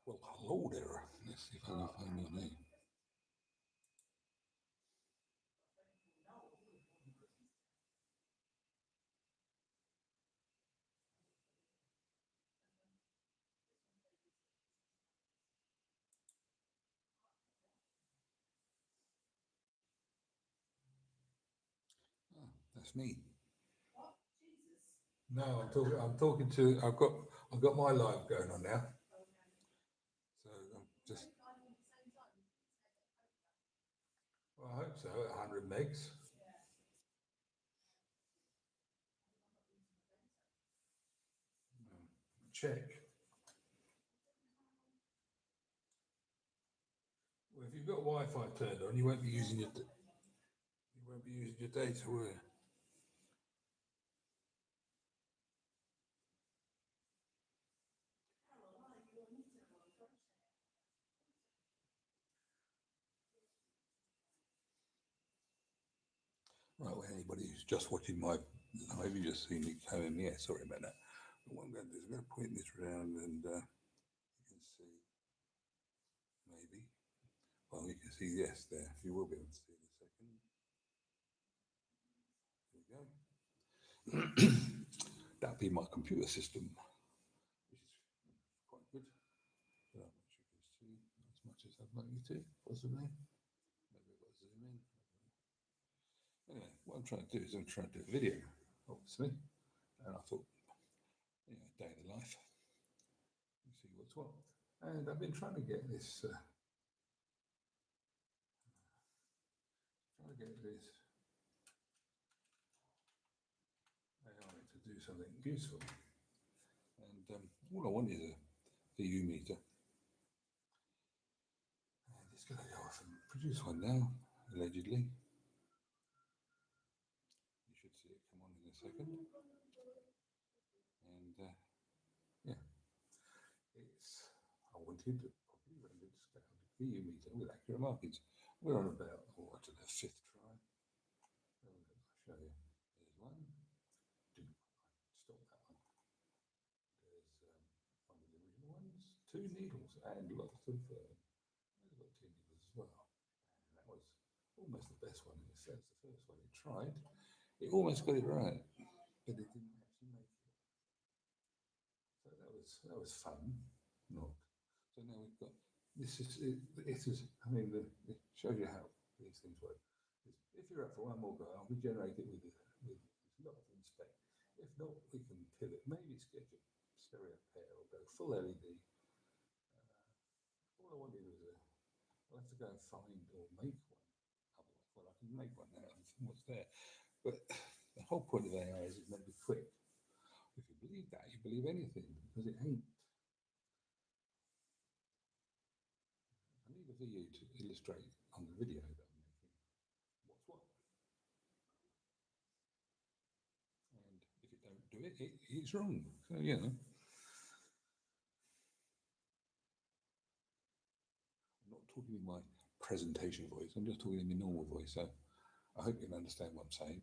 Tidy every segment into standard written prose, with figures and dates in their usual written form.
Well, hello there. Let's see if I can find your name. Ah, that's me. No, I'm talking. I'm talking to. I've got my live going on now. So I'm just. Well, I hope so. At 100 megs. Check. Well, if you've got Wi-Fi turned on, you won't be using you won't be using your data, will you? Right. Well, anybody who's just watching my live, you just seen me come in. Yeah, sorry about that. But what I'm going to do is I'm going to point this around, and you can see maybe. Well, you can see yes there. You will be able to see in a second. There we go. That'd be my computer system, which is quite good. Not much you can see as much as I'd like you to, possibly. Maybe I've got to zoom in. Anyway, what I'm trying to do is I'm trying to do a video, obviously. And I thought, day in the life, you see what's what. And I've been trying to get this, AI to do something useful. And all I want is a VU meter. And it's going to go off and produce one now, allegedly. You should see it come on in a second. And yeah, it's, I wanted to probably render scaled VU meter with accurate markings. We're on about, oh, I don't know, fifth try. I'll show you. There's one. Didn't stop that one. There's one of the original ones. Two needles and lots of. I've got two needles as well. And that was almost the best one. That's the first one it tried. It almost got it right, but it didn't actually make it. So that was fun. Not. So now we've got this is it, it is. I mean, it shows you how these things work. If you're up for one more go, I'll regenerate it with a lot of inspect. If not, we can pivot. Maybe schedule stereo pair or go full LED. All I wanted was a. I'll have to go and find or make one. Otherwise, well, I can make one now from what's there. But the whole point of AI is it's meant to be quick. If you believe that, you believe anything because it ain't. I need a video to illustrate on the video that I'm making what's what. And if it don't do it, it's wrong. So, I'm not talking in my presentation voice, I'm just talking in my normal voice. So I hope you can understand what I'm saying.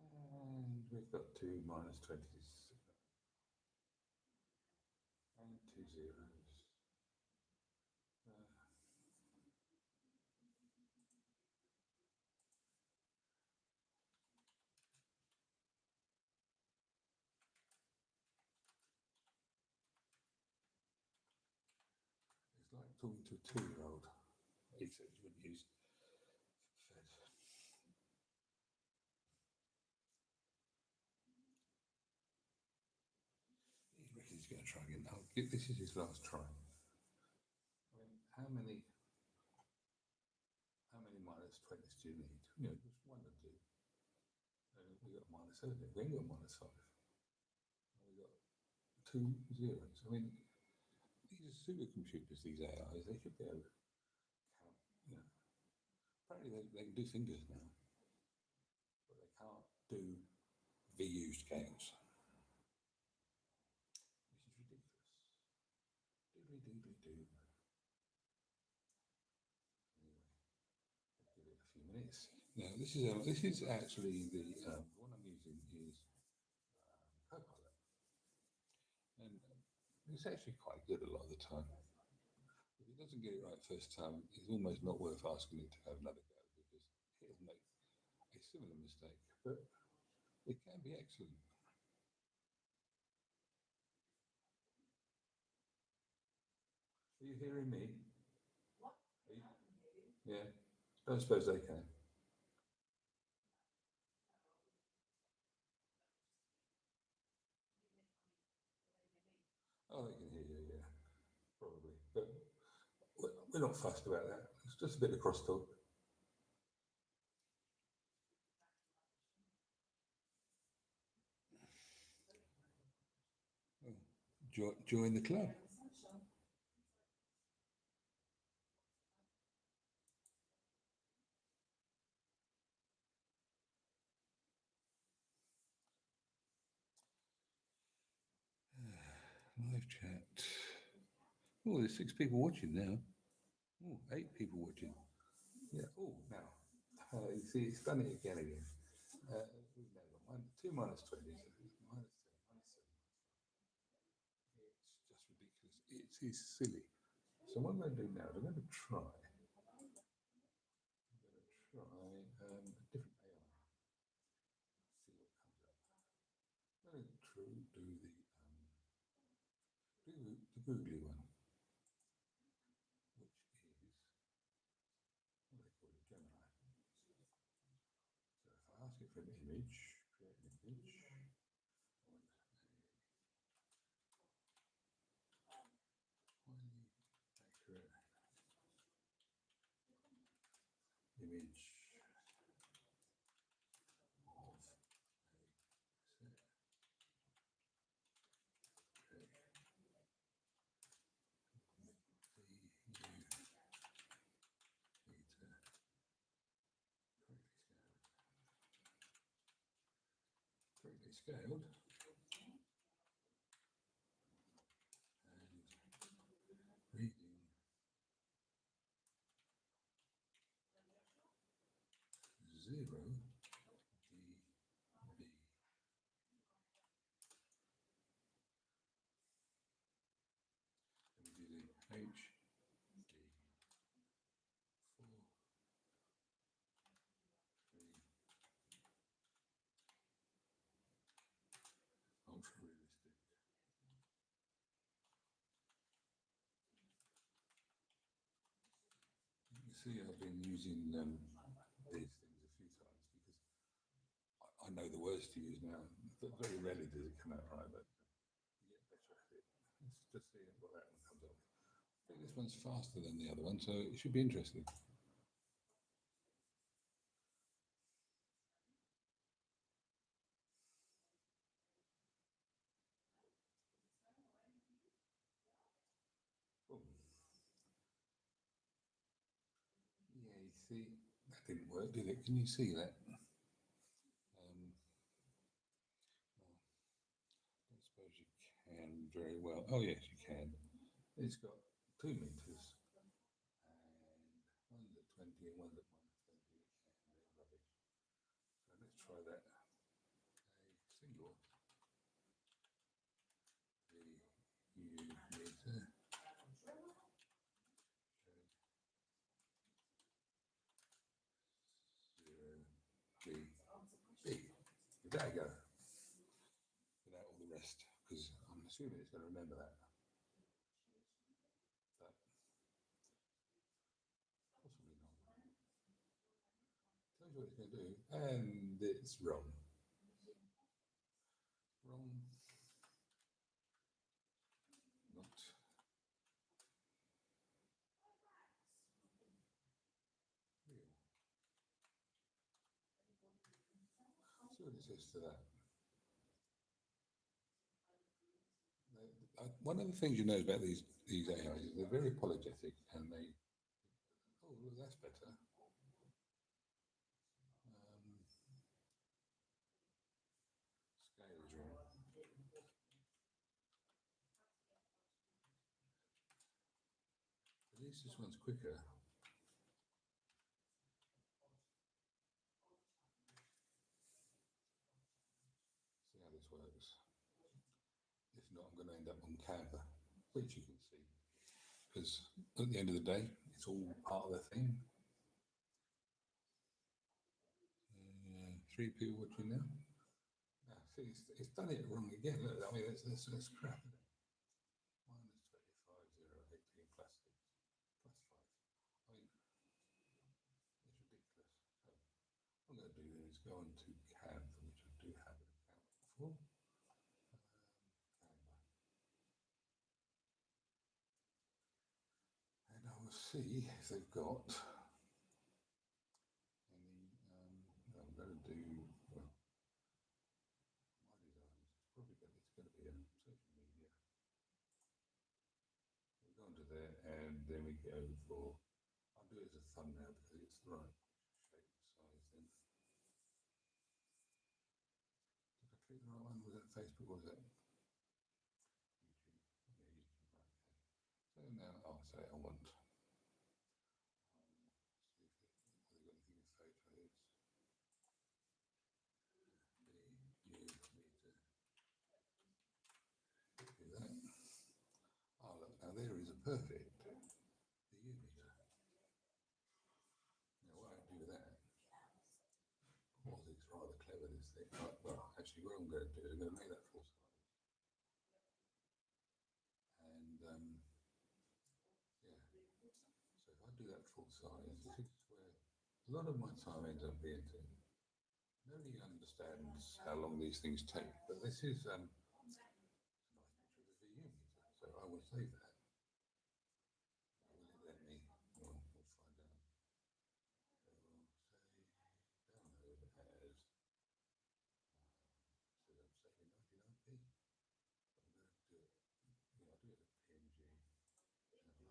And we've got two minus 20s and two zeros. It's like talking to a 2-year-old, except you wouldn't use fed. He reckons he's going to try again. This is his last try. I mean, how many minus 20s do you need? Just one or two. We got minus 7. We ain't got minus 5. We got two zeros. I mean, these are supercomputers, these AIs. They should be able to count. Apparently they can do fingers now, but they can't do VU scales, which is ridiculous. Doodly doodly doo. Anyway, I'll give it a few minutes. Now this is actually the one I'm using is Copilot. It's actually quite good a lot of the time. If it doesn't get it right first time, it's almost not worth asking it to have another go because it'll make a similar mistake, but it can be excellent. Are you hearing me? Are you- Yeah. Don't suppose they can. Oh, they can hear you, yeah, probably. But we're not fussed about that. It's just a bit of crosstalk. Oh, join the club. Live chat. Oh, there's 6 people watching now. Oh, 8 people watching. Yeah. Oh, now. You see, it's done it again. We've now got 2 minus 20, so it's minus 10, minus 7. It's just ridiculous. It is silly. So what I'm going to do now is I'm going to try. I'm going to try a different AI. See what comes up. I'm going to do the googly one, which is what they call it, Gemini. So if I ask it for an image, create an image. I want highly accurate image of a set. Okay. You need to correctly scaled and reading 0 dB. And we do the HD4, 3, ultra realistic. You see, I've been using these things a few times because I know the words to use now. But very rarely does it come out right, but you get better at it. Let's just see what that one comes up with. I think this one's faster than the other one, so it should be interesting. Boom. Yeah, you see, that didn't work, did it? Can you see that? Um, well, I don't suppose you can very well. Oh, yes, you can. It's got 2 meters, and one's at 20 and one's at minus 20, and they're rubbish. So let's try that. A single meter. Zero B. There you go. Without all the rest, because I'm assuming it's going to remember that. But possibly not. Tells you what it's going to do, and it's wrong. Wrong. Not real. See what it says to that. One of the things you know about these AIs is they're very apologetic, and they oh well, that's better. Scale is wrong. At least this one's quicker. See how this works. If not, I'm going to end up on Canva. which you can see, because at the end of the day, it's all part of the thing. 3 people watching now. See, it's done it wrong again. Look, I mean, it's crap, isn't it? Minus 25, 0, 18 plastics, plus 5. I mean, it's ridiculous. So what I'm going to do then is go on to CAD, which I do have an account for. And I will see if they've got any, I'm going to do, well, my designs, it's going to be a social media. We go onto there and then we go for, I'll do it as a thumbnail because it's the right shape and size then. Did I click the right one? Was that Facebook or was that YouTube? Yeah, YouTube, right, okay. So now I'll say I want, see if they've got anything in photos. You need to do that. Oh look, now there is a perfect VU meter. Now what I do with that, well, it's rather clever this thing. Well, actually what I'm going to do, I'm going to make that full size. And yeah, so if I do that full size, this is where a lot of my time ends up being to, nobody understands how long these things take, but this is a nice picture of the VU meter, so I will save that. Will it let me? Well, we'll find out. So we'll say download as, says I'm saving 99p. I'm going to do it, I'll do it as PNG.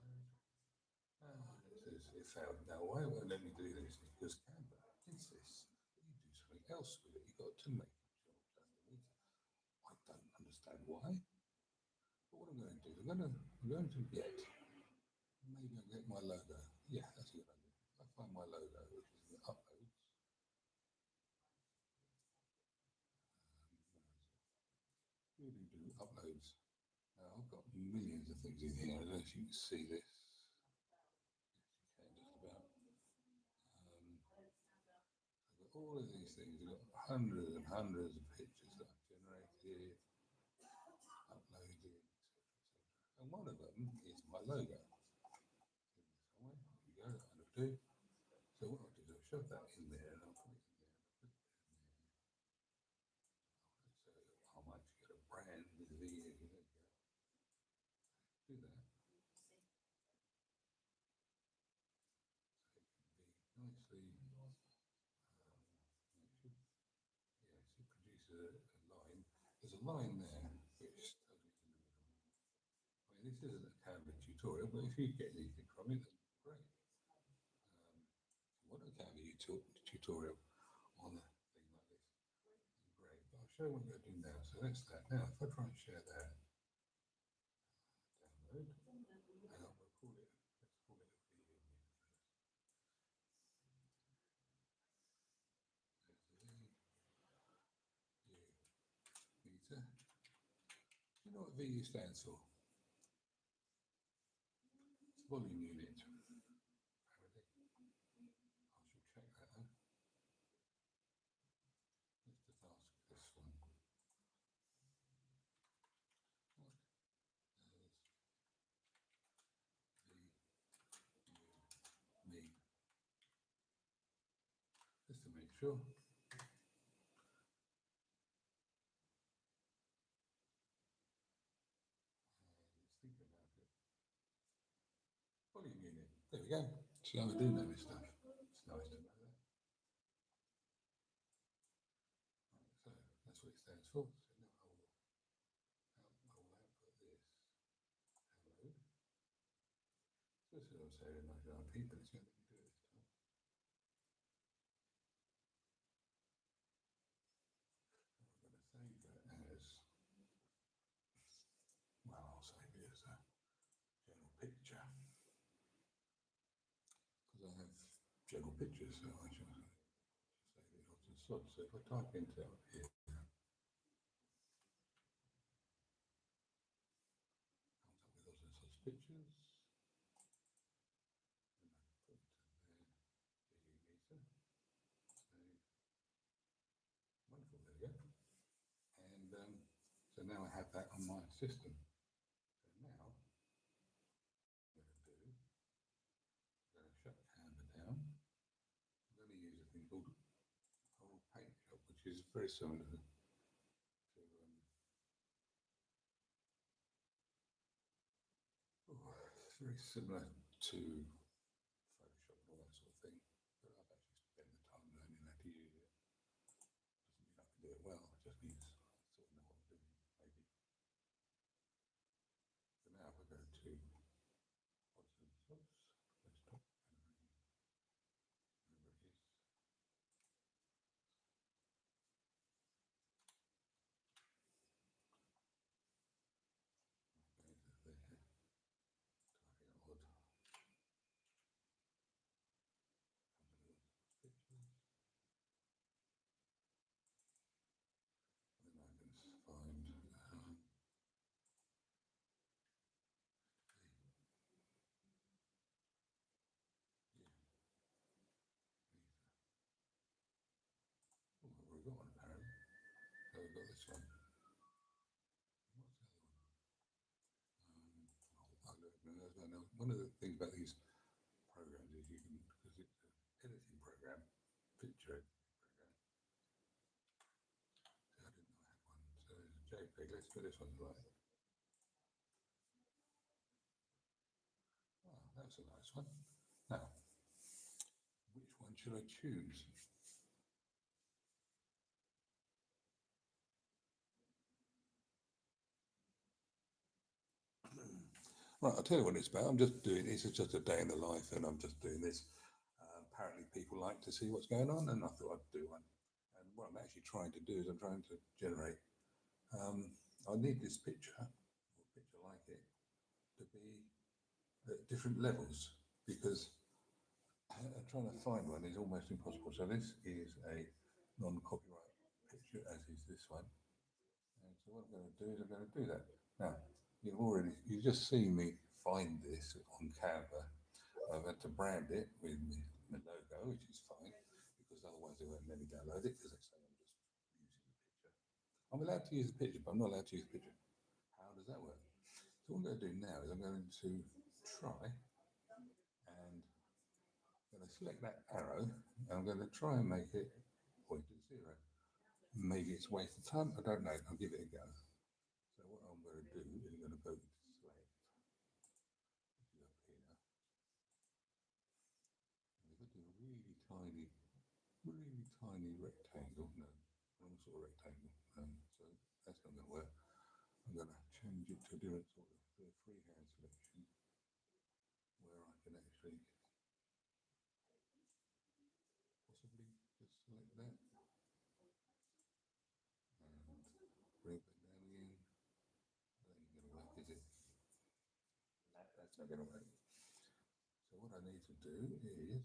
Download. And it says it failed. Now, why it won't let me do this is because Canva insists that you do something else with it. You've got to make it sure that's the meter. I don't understand why. But what I'm going to do, I'm going to get, maybe I'll get my logo. Yeah, that's a good idea. I find my logo, which is in uploads. Do uploads. Now I've got millions of things in here. I don't know if you can see this. Yes, you can just about. I've got all of these things. I've got hundreds and hundreds of pictures that I've generated, uploaded, etc. And one of them is my logo. Somewhere. There you go. Undo. So what I'll do is I'll shove that in there and I'll put it in there. So I might get a brand with the there you go. Do that. So it can be nicely, it should produce a line. There's a line there which totally in the middle. I mean, this isn't a Canva tutorial, but if you get anything from it, then great. If you want a Canva tutorial on a thing like this, then great. But I'll show you what I'm going to do now. So that's that. Now, if I try and share that, download, and I'll call it, let's call it a video meter first. Meter. Do you know what VU stands for? It's volume unit. Apparently. I should check that though. Let's just ask this one. What does VU mean? Just to make sure. Let's think about it. Volume unit. There we go. So I do know this stuff. It's nice to know that. Right, so that's what it stands for. So now I will output this. Download. So this is what I'm saying, 99p, but it's going to let me do it this time. And we're going to save that as, well, I'll save it as a general picture. Because I have general pictures, so I should save it onto the slot. So if I type into it here, comes up with lots of pictures. And I put there, meter. Save. Wonderful, there we go. And so now I have that on my system. So now what I'm going to do, I'm going to shut Canva down. I'm going to use a thing called Paint Shop, which is very similar to it's very similar to Photoshop and all that sort of thing, but I've actually spent the time learning how to use it. Doesn't mean I can do it well, it just means I sort of know what I'm doing, maybe. So now if I go to desktop, wherever it is, go to there, typing odd, pictures, then I can find we've got one apparently. So we've got this one. What's the other one? One of the things about these programs is you can, because it's an editing program, picture editing program. So I didn't know I had one. So there's a JPEG. Let's put this one right. Oh, that's a nice one. Now, which one should I choose? Right, I'll tell you what it's about. I'm just doing this. It's just a day in the life, and I'm just doing this. Apparently, people like to see what's going on, and I thought I'd do one. And what I'm actually trying to do is I'm trying to generate. I need this picture, or a picture like it, to be at different levels because trying to find one is almost impossible. So this is a non-copyright picture, as is this one. And so what I'm going to do is I'm going to do that. Now, you've just seen me find this on Canva. I've had to brand it with my logo, which is fine, because otherwise they won't let me download it because they say I'm just using the picture. I'm allowed to use the picture, but I'm not allowed to use the picture. How does that work? So what I'm going to do now is I'm going to try and I'm going to select that arrow and I'm going to try and make it point at zero. Maybe it's a waste of time, I don't know, I'll give it a go. So what I'm going to do is I'm going to go to select, which is up here. And if I do a really tiny rectangle, no, wrong sort of rectangle, so that's not going to work. I'm going to change it to a different sort of freehand selection where I can actually possibly just select that and bring it back down again. That ain't going to work, is it? No, that's not going to work. So what I need to do is,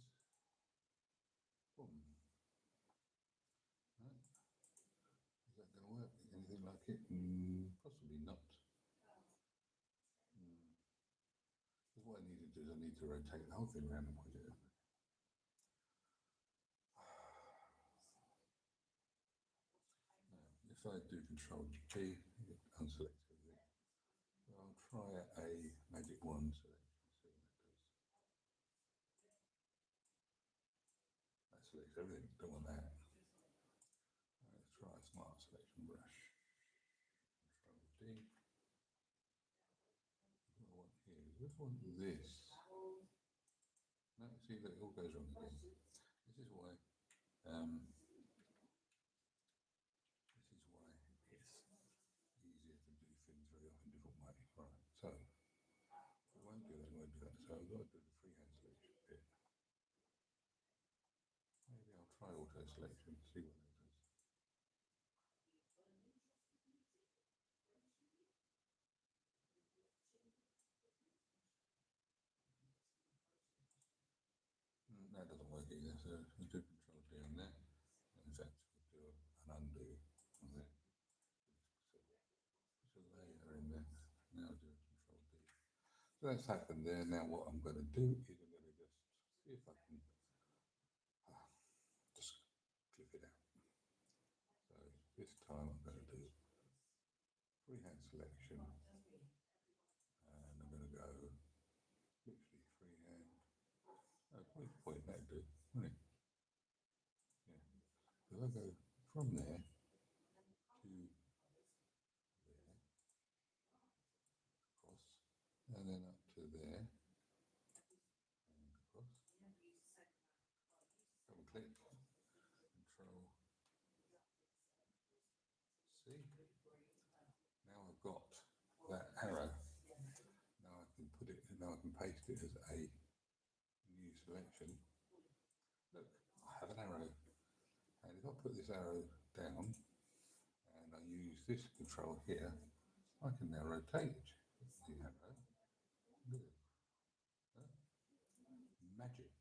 boom. Right. Is that going to work? Anything like it? Possibly not. Because what I need to do is I need to rotate the whole thing around and point it up. Now, if I do Control G, unselect everything. I'll try a magic wand selection, see what that does. That selects everything, don't want that. Let's try a smart selection brush. Control D. What I want here is I want this. No, see that it all goes wrong again. This is why it's easier to do things very often different ways. Right, so I won't do that, I won't do that. So I've got to do the freehand selection bit. Maybe I'll try auto selection, see what that does. That doesn't work either, so we'll do Control D on that. And in fact, we'll do an undo on that. Put a layer in there. Now do a Control D. So So that's happened there. Now what I'm going to do is I'm going to just see if I can just clip it out. So this time I'm going to do freehand selection, and I'm going to go literally freehand. Oh, point that do, wouldn't it? Yeah. So I go from there to there, across, and then up to there, and across. Double click, Control C. Now I've got that arrow. Now I can put it. Now I can paste it as a new selection. Look, I have an arrow, and if I put this arrow down and I use this control here, I can now rotate the arrow. Look at that. Magic.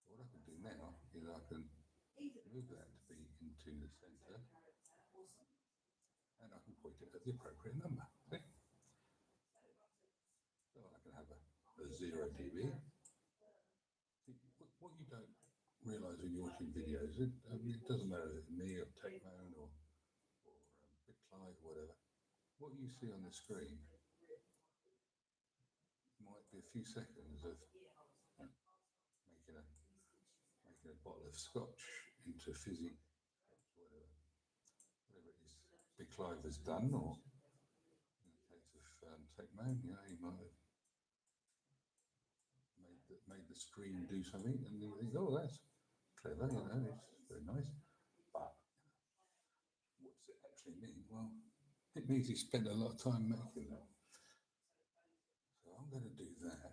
So what I can do now is I can move that to be into the centre, and I can point it at the appropriate number. See? So I can have a 0 dB. See, what you don't realise when you're watching videos, it doesn't matter if it's me or TechMoan or vidClive or whatever, what you see on the screen might be a few seconds of making a bottle of scotch into fizzy, whatever it is vidClive has done, or in the case of TechMoan, you know, he might have made the screen do something, and you think, oh, that's clever, you know, it's very nice. But what does it actually mean? Well, it means he spent a lot of time making that. So I'm going to do that,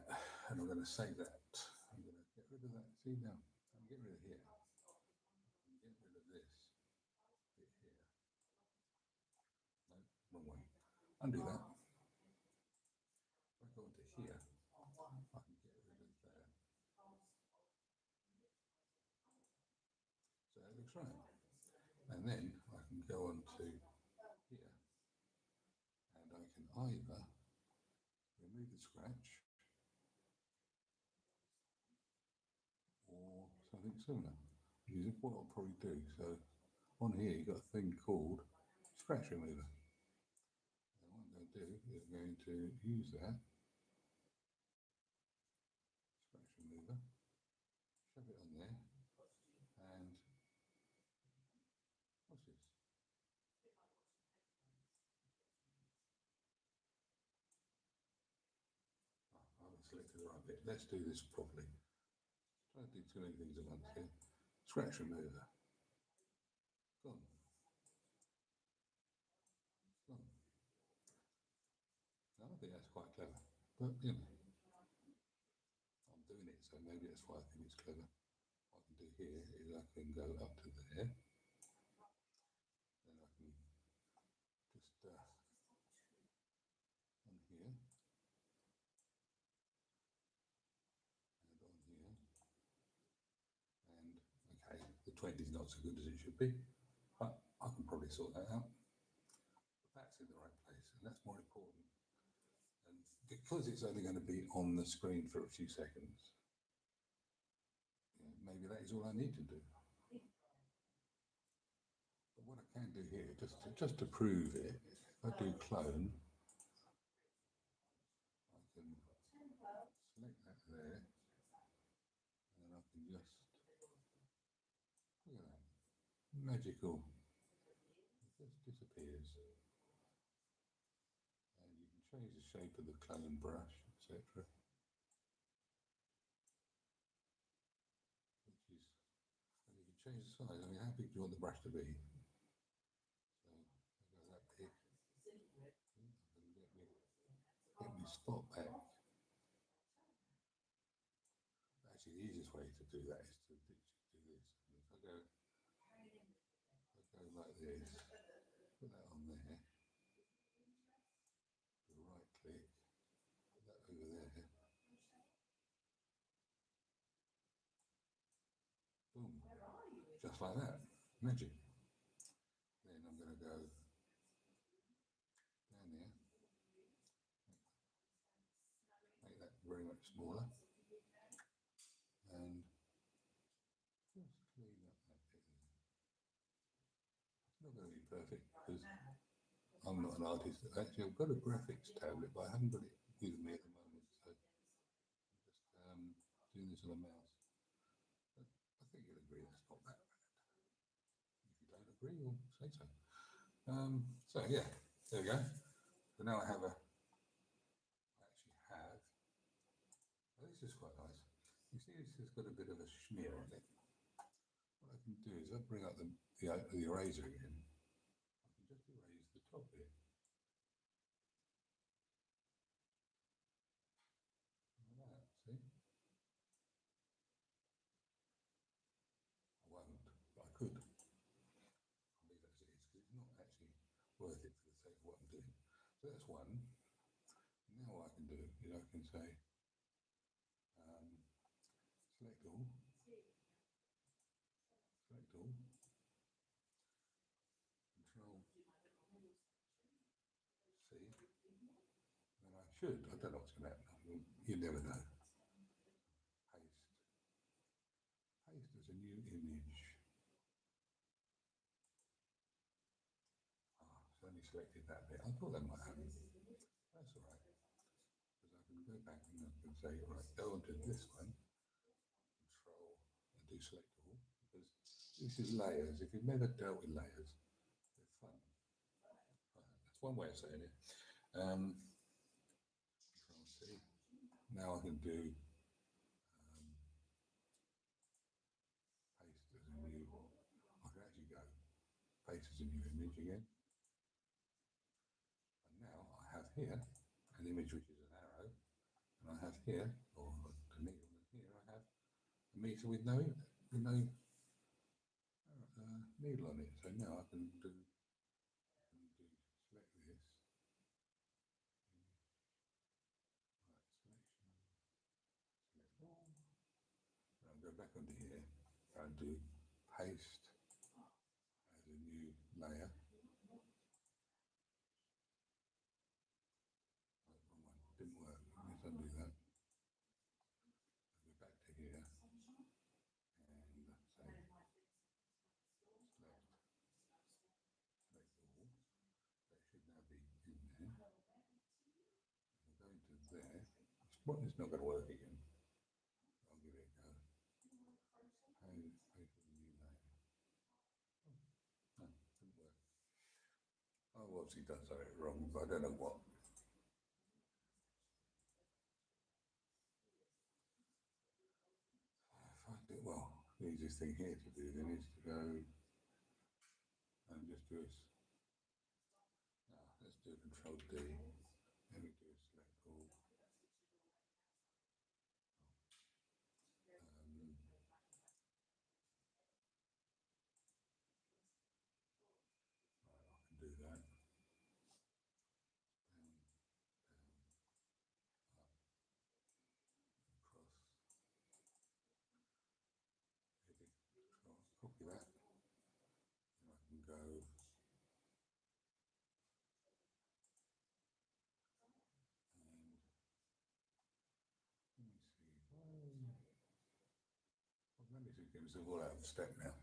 and I'm going to say that. I'm going to get rid of that. See now, I'm get rid of here. I'm get rid of this bit here. No, wrong way. Undo that. If I go into here, I can get rid of that. So that looks right. And then I can go on to here, and I can either remove the scratch or something similar, which is what I'll probably do. So on here you've got a thing called scratch remover. And what I'm going to do is I'm going to use that scratch remover, shove it on there, and what's this? I haven't selected the right bit. Let's do this properly. Try to do too many things at once here. Scratch remover. Gone. Gone. Now, I think that's quite clever, but you know, I'm doing it, so maybe that's why I think it's clever. What I can do here is I can go up to there, then I can just on here and on here, and okay, the 20 is not so good as it should be, but I can probably sort that out. But that's in the right place, and that's more important. And because it's only going to be on the screen for a few seconds, maybe that is all I need to do. But what I can do here, just to prove it, if I do clone, I can select that there, and then I can just, look at that, magical, it just disappears. And you can change the shape of the clone brush, etc. Which is, and you can change the size. I mean, how big do you want the brush to be? So I go that big. Get me spot back. Actually, the easiest way to do that is to do this. If I go like this, put that on there, do right click, put that over there, boom, just like that, magic. Then I'm going to go down here, make very much smaller, and just clean up that bit. It's not going to be perfect because I'm not an artist. Actually, I've got a graphics tablet, but I haven't got it with me at the moment, so I'm just doing this on a mouse. But I think you'll agree that's not that bad. If you don't agree, you'll say so. So yeah, there we go. So now I actually have. Oh, this is quite nice. You see, this has got a bit of a smear on it. What I can do is I bring up the eraser again. I can just erase the top bit. Like that, see? I won't, but I could. I'll leave that as it is because it's not actually worth it for the sake of what I'm doing. So that's one. Now what I can do is I can say select all, control C, and I should, I don't know what's going to happen, you never know. Paste, paste as a new image. It's only selected that bit. I thought that might happen. That's all right. Because I can go back and I can say, right, go on to this one, control, and do select all. Because this is layers. If you've never dealt with layers, they're fun. Right, that's one way of saying it. Control C. Now I can do paste as a new, I can actually go paste as a new image again. And now I have here an image which is an arrow, and I have here, or the needle, and here I have a meter with no needle on it. So now I can select this. Right, selection, select all. And I'll go back onto here and do paste as a new layer. Didn't work. Let's undo that. Go back to here and say select all. That should now be in there. We'll go into there. It's not going to work again. I'll give it a go. Paste with a new layer. No, didn't work. I've obviously done something wrong, but I don't know what. Well, the easiest thing here to do then is to go and just do this. Let's do Control D. Then we do a select all. Right, I can do that. Down, up, across. Edit, Control, copy that. And I can go. Games are all out of step now.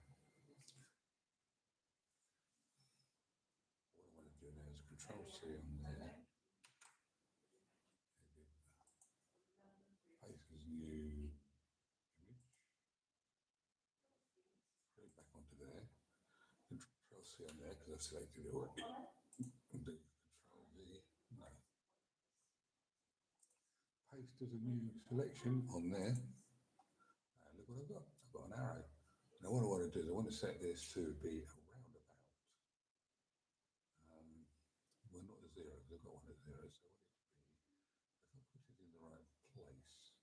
What I want to do now is Control C on there. Edit. Paste as new image. Go back onto there. Control C on there because I've selected it already. And do Control V. No. Paste as a new selection on there. And look what I've got. I've got an arrow. Now what I want to do is I want to set this to be a roundabout. Well, not a zero, because I've got one at zero, so I want it to be, if I put it in the right place,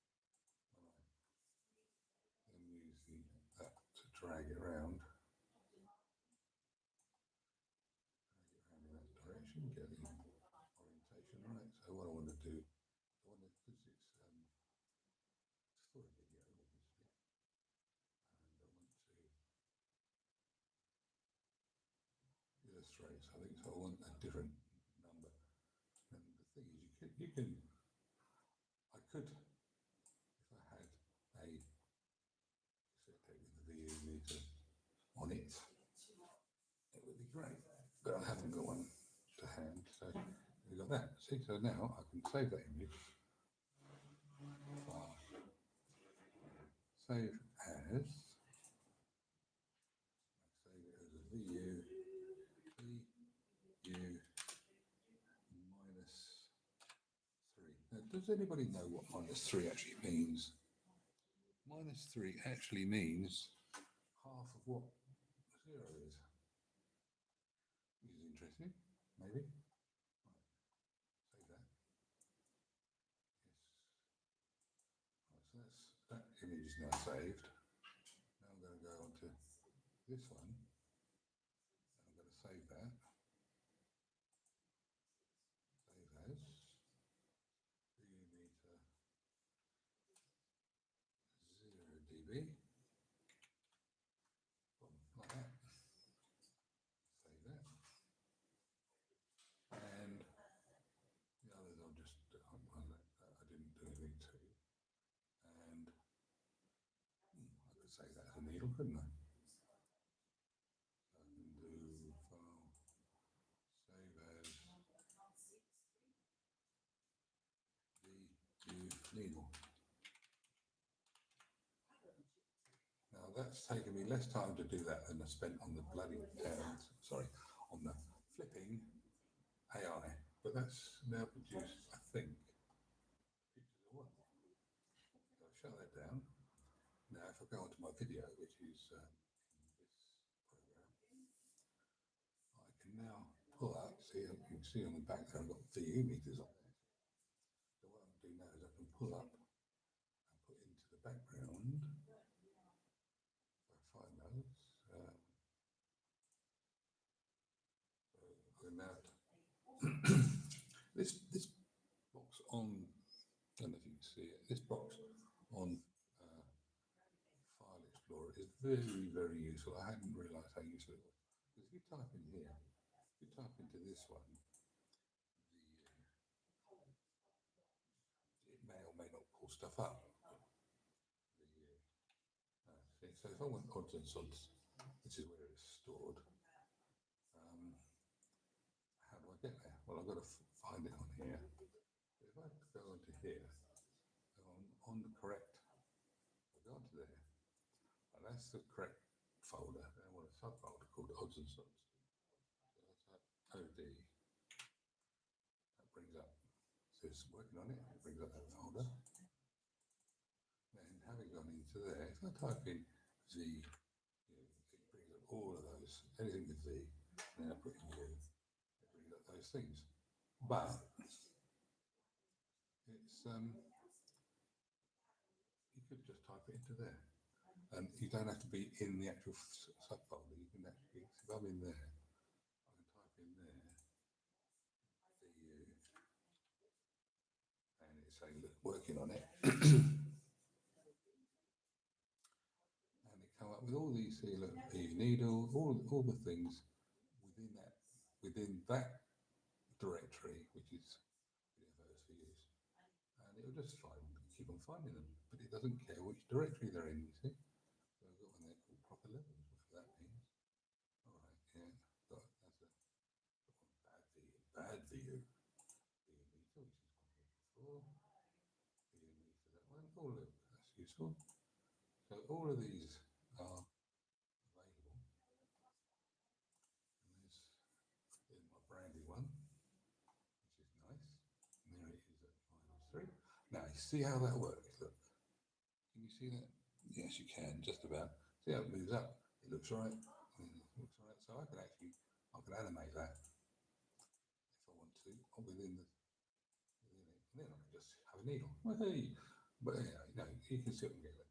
and I then use that to drag it around in that direction, get the orientation right. So what I want to do, because it's for a video, obviously, and I want to illustrate something, so I want a different number. And the thing is, I could got that. See, so now I can save that image. File. Save as. Save it as a VU minus 3. Now, does anybody know what minus 3 actually means? Minus 3 actually means half of what 0 is. Which is interesting, maybe. Right. Save that. Yes. Right, so that image is now saved. Now I'm going to go on to this one. And I'm going to save that. Save as. VU meter 0 dB. Boom, like that. Save that. And the others I'll just, I didn't do anything to. And I could save that as a needle, couldn't I? So I can do file, save as VU needle. Now that's taken me less time to do that than I spent on the bloody on the flipping AI. But that's now produced, I think, pictures of what? So I'll shut that down. Now if I go onto my video, which is in this program, I can now pull up, see, you can see on the back there I've got VU meters on there. So what I can do now is I can pull up and put into the background. Find those. Now this box on, I don't know if you can see it. This box on File Explorer is very useful. I hadn't realised how useful it was. Because if you type in here, if you type into this one, it may or may not pull stuff up. So if I want odds and sods, this is where it's stored. How do I get there? Well, I've got to find it on here. If I go onto here, on the correct, I go onto there, and that's the correct folder. Then I want a subfolder called odds and sods. So I type OD. That brings up, so it's working on it. It brings up that folder. Then having gone into there, if I type in Z, it brings up all of those, anything with Z, and then I put in U, it brings up those things. But it's, you could just type it into there. And you don't have to be in the actual subfolder, you can actually, if I'm in there, I can type in there, VU, and it's saying, look, working on it. Come up with all these, see, look, VU needle, all the things within that directory, which is universe for use, and it'll just keep on finding them, but it doesn't care which directory they're in. You see, so I've got one there called proper levels, whatever that means. All right, yeah, that's bad VU meter, which is one before VU meter, that one. Oh look, that's useful. So all of these are available. And there's my brandy one, which is nice. And there it is at -3. Now you see how that works. Look, can you see that? Yes, you can, just about. See how it moves up? It looks right. It looks right. So I can animate that if I want to, within it. And then I can just have a needle. Well, hey, but yeah, you know, you can see what I'm getting.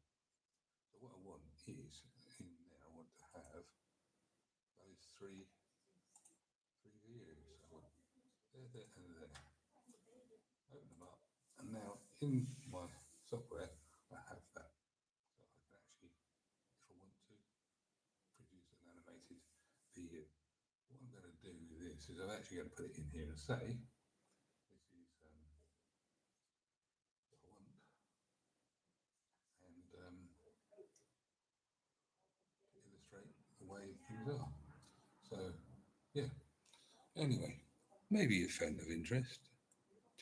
So what I want is, in there, I want to have those three views. I want there, and there. Open them up, and now in my software, I have that. So I can actually, if I want to, produce an animated view. What I'm going to do with this is I'm actually going to put it in here and say, this is what I want, and illustrate the way things are. So, yeah. Anyway, maybe you found of interest.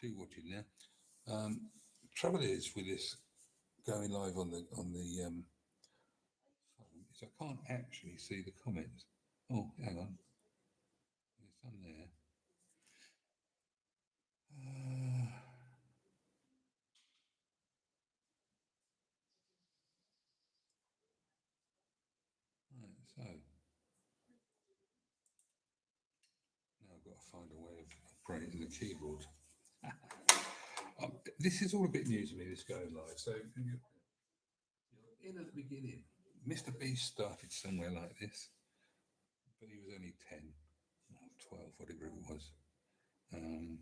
two watching now. Trouble is with this going live on the phone is I can't actually see the comments. Oh, hang on, there's some there. Right, so now I've got to find a way of operating the keyboard. This is all a bit new to me, this going live. So you're in at the beginning. Mr. Beast started somewhere like this, but he was only 10 or 12, whatever it was. Trying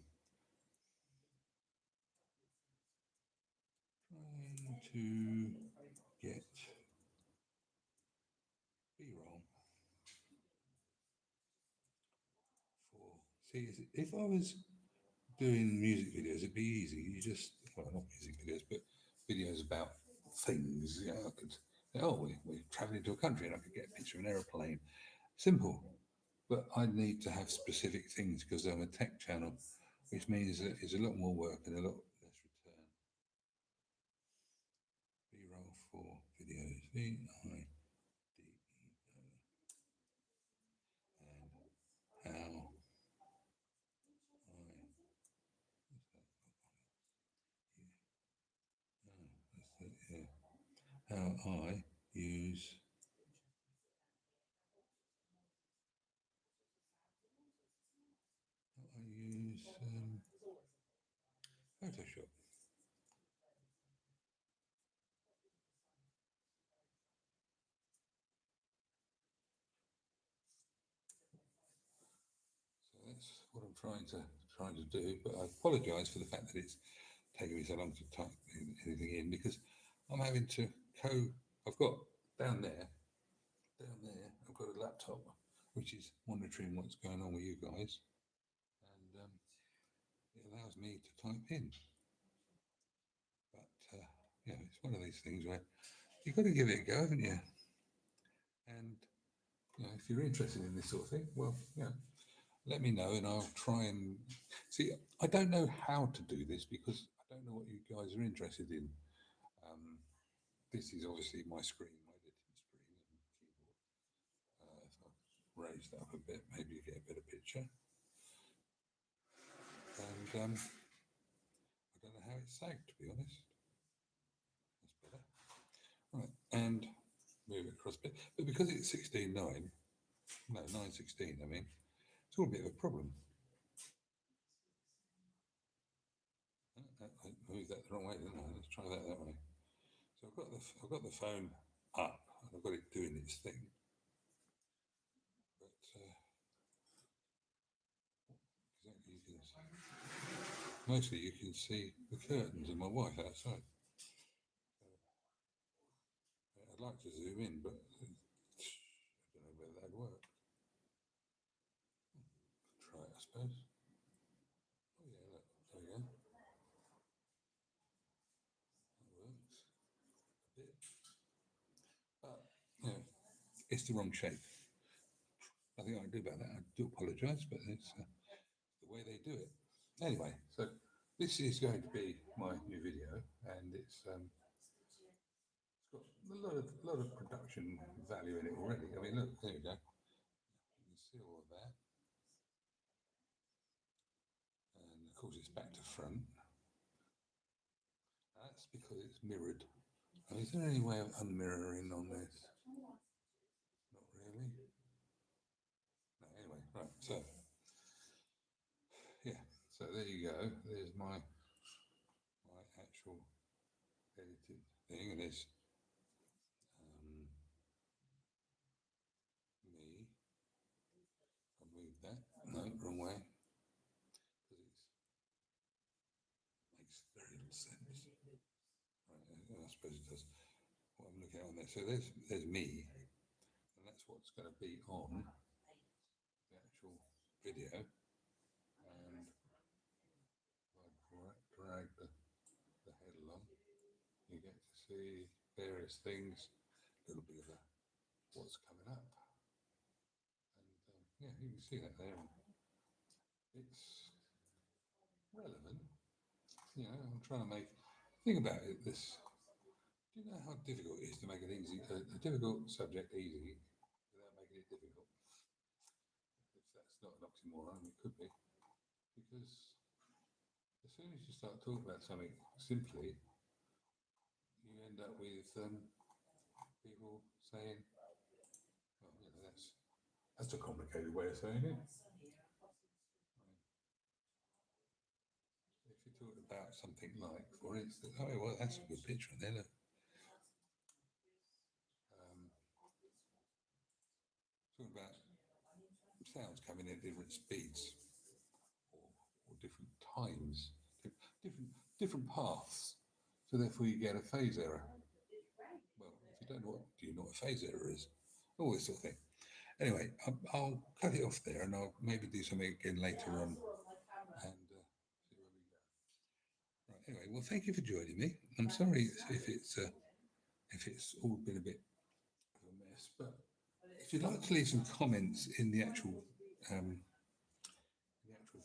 to get B-roll for... See, if I was doing music videos, it'd be easy. You just, well, not music videos, but videos about things. You know, I could say, oh, we're traveling to a country, and I could get a picture of an aeroplane. Simple. But I need to have specific things because I'm a tech channel, which means that it's a lot more work and a lot less return. B-roll for videos. vidIQ. And how how I use Photoshop. So that's what I'm trying to do. But I apologise for the fact that it's taking me so long to type anything in because I'm having to I've got down there, I've got a laptop which is monitoring what's going on with you guys, and it allows me to type in. But yeah, it's one of these things where you've got to give it a go, haven't you? And you know, if you're interested in this sort of thing, well, let me know and I'll try and see. I don't know how to do this because I don't know what you guys are interested in. This is obviously my screen, my editing screen and keyboard. If I raise that up a bit, maybe you get a better picture. And I don't know how it's sagged, to be honest. That's better. Right, and move it across a bit. But because it's 16:9, no, 9:16, I mean, it's all a bit of a problem. I moved that the wrong way, didn't I? Let's try that way. So I've got the phone up and I've got it doing its thing. But exactly, you can see, mostly you can see the curtains and my wife outside. I'd like to zoom in, but I don't know whether that'd work. Try it, I suppose. Oh yeah, look, there we go. That works a bit. But yeah, it's the wrong shape. Nothing I can do about that. I do apologise, but it's the way they do it. Anyway, so this is going to be my new video, and it's got a lot of production value in it already. I mean, look, there you go. You can see all of that, and of course it's back to front. That's because it's mirrored. Now, is there any way of unmirroring on this? Not really. No, anyway, right. So yeah, so there you go. There's my actual edited thing, and there's me. I'll move that. No, wrong way. Because it makes very little sense. Right, I suppose it does. What I'm looking at on there. So there's me, and that's what's going to be on the actual video. And if I drag the head along, you get to see various things, a little bit of what's coming up. And yeah, you can see that there. It's relevant. I'm trying to make, think about it, this, do you know how difficult it is to make an easy, a difficult subject easy without making it difficult? If that's not an oxymoron, it could be. Because as soon as you start talking about something simply, you end up with people saying, "Well, that's a complicated way of saying it." If you talk about something like, for instance, oh well, that's a good picture there. Look. Um, talking about sounds coming in different speeds or, or different times, different different paths. So therefore, you get a phase error. Well, if you don't know what, do you know what a phase error is? All this sort of thing. Anyway, I'll cut it off there, and I'll maybe do something again later on, and see where we go. Right. Anyway, well, thank you for joining me. I'm sorry if it's all been a bit of a mess, but if you'd like to leave some comments um, in the actual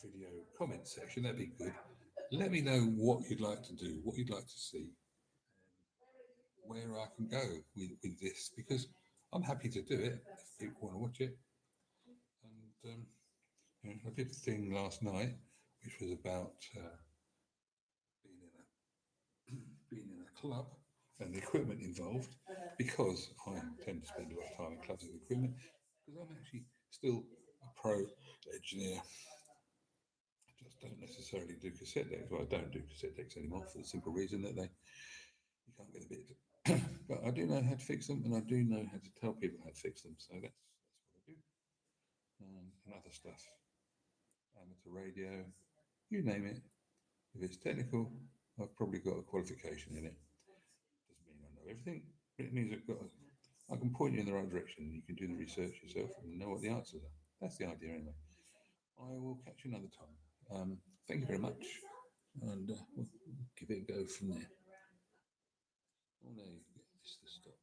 video comment section, that'd be good. Let me know what you'd like to do, what you'd like to see, where I can go with this, because I'm happy to do it if people want to watch it. And I did a thing last night, which was about being in being in a club and the equipment involved, because I tend to spend a lot of time in clubs and equipment, because I'm actually still a pro engineer. I just don't necessarily do cassette decks. Well, I don't do cassette decks anymore for the simple reason that you can't get a bit. But I do know how to fix them, and I do know how to tell people how to fix them. So that's what I do. And other stuff, amateur radio, you name it. If it's technical, I've probably got a qualification in it. Doesn't mean I know everything, but it means I can point you in the right direction, and you can do the research yourself and know what the answers are. That's the idea, anyway. I will catch you another time. Thank you very much, and we'll give it a go from there. Oh no, this to stop.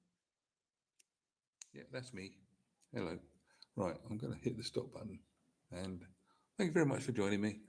Yeah, that's me. Hello. Right, I'm going to hit the stop button, and thank you very much for joining me.